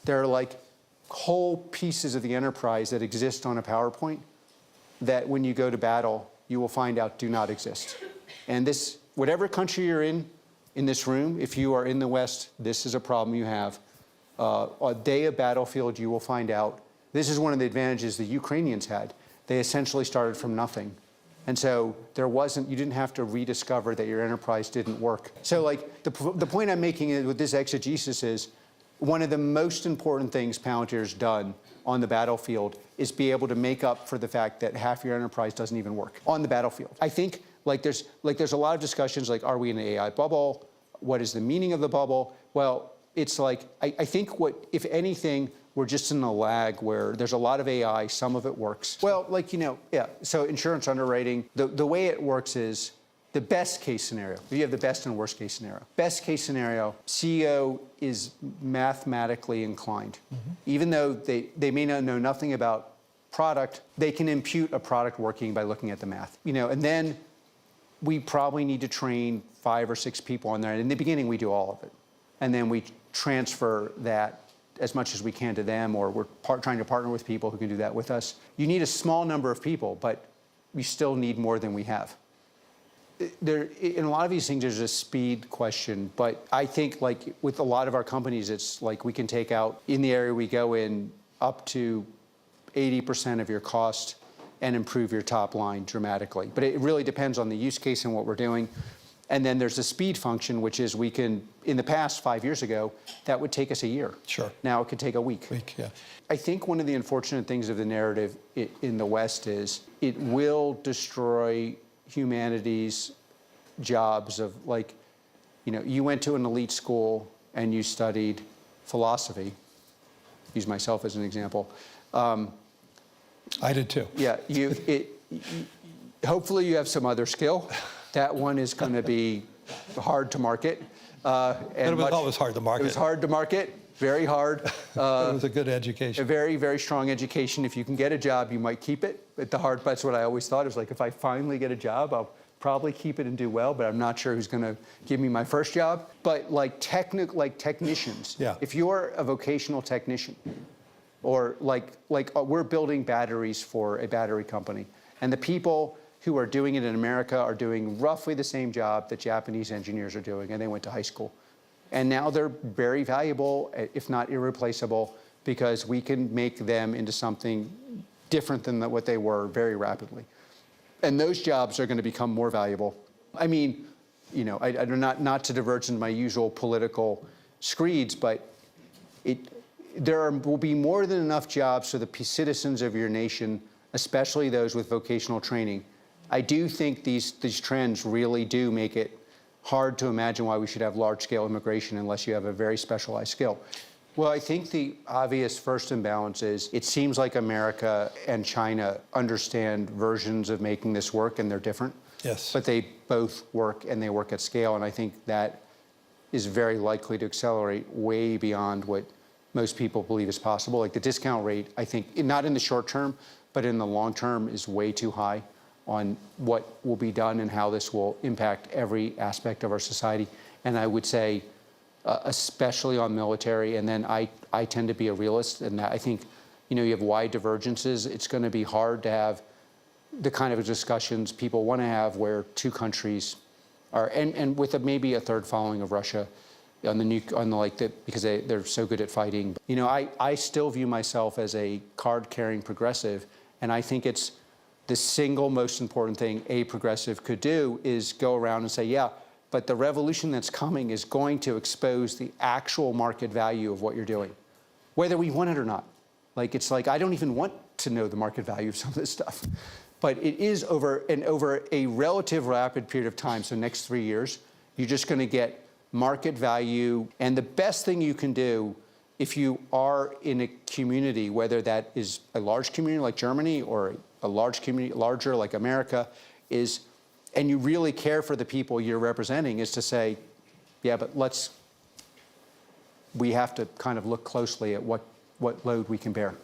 There are like whole pieces of the enterprise that exist on a PowerPoint that when you go to battle, you will find out do not exist. And this, whatever country you're in this room, if you are in the West, this is a problem you have. A day of battlefield, you will find out. This is one of the advantages the Ukrainians had. They essentially started from nothing. And so you didn't have to rediscover that your enterprise didn't work. So like the point I'm making with this exegesis is one of the most important things Palantir's done on the battlefield is be able to make up for the fact that half your enterprise doesn't even work on the battlefield. I think there's a lot of discussions like, are we in an AI bubble? What is the meaning of the bubble? Well, it's like, I think if anything, we're just in a lag where there's a lot of AI, some of it works. Well, so insurance underwriting, the way it works is the best case scenario. You have the best and worst case scenario. Best case scenario, CEO is mathematically inclined. Even though they may not know nothing about product, they can impute a product working by looking at the math. And then we probably need to train 5 or 6 people on there. In the beginning, we do all of it. And then we transfer that as much as we can to them, or we're trying to partner with people who can do that with us. You need a small number of people, but we still need more than we have. In a lot of these things, there's a speed question, but I think like with a lot of our companies, it's like we can take out, in the area we go in, up to 80% of your cost and improve your top line dramatically. But it really depends on the use case and what we're doing. And then there's the speed function, which is we can, in the past 5 years ago, that would take us a year. Sure. Now it could take a week. Yeah. I think one of the unfortunate things of the narrative in the West is it will destroy humanity's jobs of you went to an elite school and you studied philosophy. Use myself as an example. I did too. Yeah, hopefully you have some other skill. That one is going to be hard to market. It was always hard to market. It was hard to market, very hard. It was a good education. A very, very strong education. If you can get a job, you might keep it. But that's what I always thought. It was like, if I finally get a job, I'll probably keep it and do well, but I'm not sure who's going to give me my first job. But like technicians, yeah. If you're a vocational technician, or we're building batteries for a battery company, and the people who are doing it in America are doing roughly the same job that Japanese engineers are doing, and they went to high school. And now they're very valuable, if not irreplaceable, because we can make them into something different than what they were very rapidly. And those jobs are going to become more valuable. I mean, not to diverge into my usual political screeds, but will be more than enough jobs for the citizens of your nation, especially those with vocational training. I do think these trends really do make it hard to imagine why we should have large-scale immigration unless you have a very specialized skill. Well, I think the obvious first imbalance is it seems like America and China understand versions of making this work, and they're different. Yes. But they both work, and they work at scale, and I think that is very likely to accelerate way beyond what most people believe is possible. Like the discount rate, I think, not in the short term, but in the long term, is way too high on what will be done and how this will impact every aspect of our society. And I would say, especially on military, and then I tend to be a realist, and I think, you have wide divergences. It's going to be hard to have the kind of discussions people want to have where two countries are, and with maybe a third following of Russia because they're so good at fighting. I still view myself as a card-carrying progressive, and I think it's the single most important thing a progressive could do is go around and say, yeah, but the revolution that's coming is going to expose the actual market value of what you're doing, whether we want it or not. It's like I don't even want to know the market value of some of this stuff. But it is over a relative rapid period of time, so next 3 years, you're just going to get market value. And the best thing you can do if you are in a community, whether that is a large community like Germany or a large community, larger like America, and you really care for the people you're representing, is to say, yeah, but we have to kind of look closely at what load we can bear.